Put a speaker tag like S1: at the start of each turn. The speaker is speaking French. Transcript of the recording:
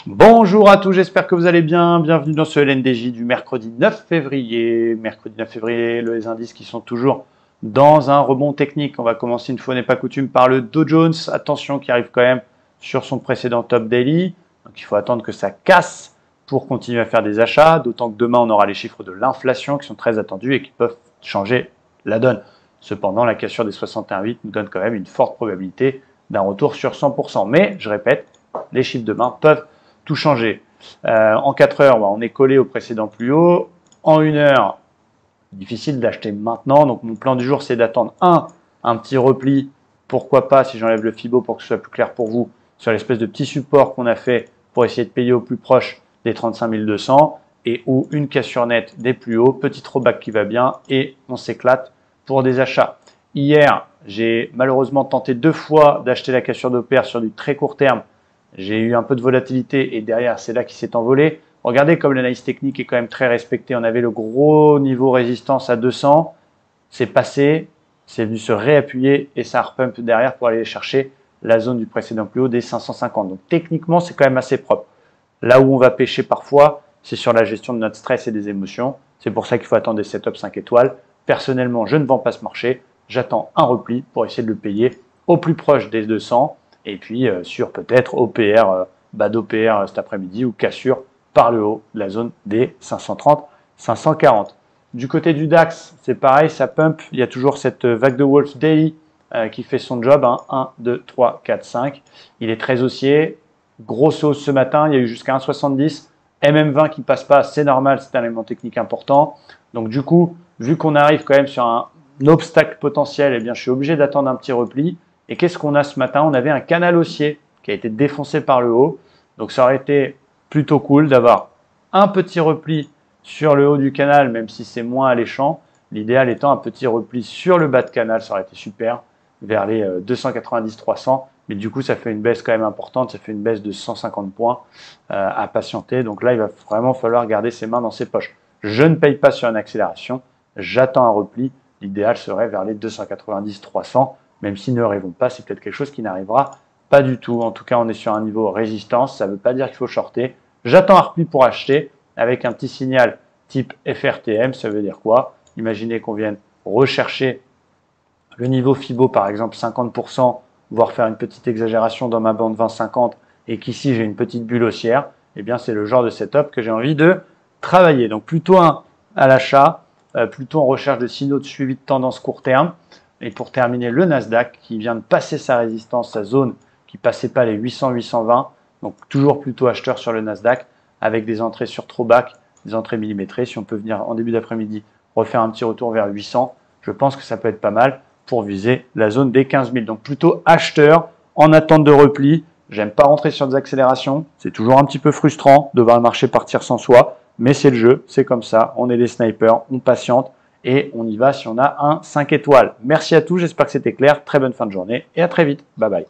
S1: Bonjour à tous, j'espère que vous allez bien. Bienvenue dans ce LNDJ du mercredi 9 février. Mercredi 9 février, les indices qui sont toujours dans un rebond technique. On va commencer une fois n'est pas coutume par le Dow Jones. Attention, qui arrive quand même sur son précédent top daily. Donc il faut attendre que ça casse pour continuer à faire des achats. D'autant que demain, on aura les chiffres de l'inflation qui sont très attendus et qui peuvent changer la donne. Cependant, la cassure des 61,8 nous donne quand même une forte probabilité d'un retour sur 100%. Mais, je répète, les chiffres demain peuvent tout changer. En 4 heures, on est collé au précédent plus haut. En 1 heure, difficile d'acheter maintenant. Donc mon plan du jour, c'est d'attendre un petit repli. Pourquoi pas, si j'enlève le Fibo pour que ce soit plus clair pour vous, sur l'espèce de petit support qu'on a fait pour essayer de payer au plus proche des 35 200 et ou une cassure nette des plus hauts, petit throwback qui va bien et on s'éclate pour des achats. Hier, j'ai malheureusement tenté 2 fois d'acheter la cassure d'OPR sur du très court terme. J'ai eu un peu de volatilité et derrière, c'est là qu'il s'est envolé. Regardez comme l'analyse technique est quand même très respectée. On avait le gros niveau résistance à 200. C'est passé, c'est venu se réappuyer et ça repump derrière pour aller chercher la zone du précédent plus haut des 550. Donc techniquement, c'est quand même assez propre. Là où on va pêcher parfois, c'est sur la gestion de notre stress et des émotions. C'est pour ça qu'il faut attendre des setups 5 étoiles. Personnellement, je ne vends pas ce marché. J'attends un repli pour essayer de le payer au plus proche des 200. Et puis sur peut-être OPR, bas d'OPR cet après-midi ou cassure par le haut de la zone des 530, 540. Du côté du DAX, c'est pareil, ça pump. Il y a toujours cette vague de Wolf Daily qui fait son job. 1, 2, 3, 4, 5. Il est très haussier. Grosse hausse ce matin, il y a eu jusqu'à 1,70. MM20 qui passe pas, c'est normal, c'est un élément technique important. Donc du coup, vu qu'on arrive quand même sur un obstacle potentiel, eh bien, je suis obligé d'attendre un petit repli. Et qu'est-ce qu'on a ce matin? On avait un canal haussier qui a été défoncé par le haut. Donc ça aurait été plutôt cool d'avoir un petit repli sur le haut du canal, même si c'est moins alléchant. L'idéal étant un petit repli sur le bas de canal, ça aurait été super, vers les 290-300. Mais du coup, ça fait une baisse quand même importante, ça fait une baisse de 150 points à patienter. Donc là, il va vraiment falloir garder ses mains dans ses poches. Je ne paye pas sur une accélération, j'attends un repli. L'idéal serait vers les 290-300. Même s'ils ne rêvons pas, c'est peut-être quelque chose qui n'arrivera pas du tout. En tout cas, on est sur un niveau résistance. Ça ne veut pas dire qu'il faut shorter. J'attends un repli pour acheter avec un petit signal type FRTM. Ça veut dire quoi? Imaginez qu'on vienne rechercher le niveau Fibo, par exemple 50%, voire faire une petite exagération dans ma bande 20-50 et qu'ici j'ai une petite bulle haussière. Eh bien, c'est le genre de setup que j'ai envie de travailler. Donc, plutôt à l'achat, plutôt en recherche de signaux de suivi de tendance court terme. Et pour terminer, le Nasdaq qui vient de passer sa résistance, sa zone qui ne passait pas les 800-820. Donc toujours plutôt acheteur sur le Nasdaq avec des entrées sur throwback, des entrées millimétrées. Si on peut venir en début d'après-midi refaire un petit retour vers 800, je pense que ça peut être pas mal pour viser la zone des 15 000. Donc plutôt acheteur en attente de repli. J'aime pas rentrer sur des accélérations. C'est toujours un petit peu frustrant de voir le marché partir sans soi. Mais c'est le jeu, c'est comme ça. On est des snipers, on patiente. Et on y va si on a un 5 étoiles. Merci à tous, j'espère que c'était clair. Très bonne fin de journée et à très vite. Bye bye.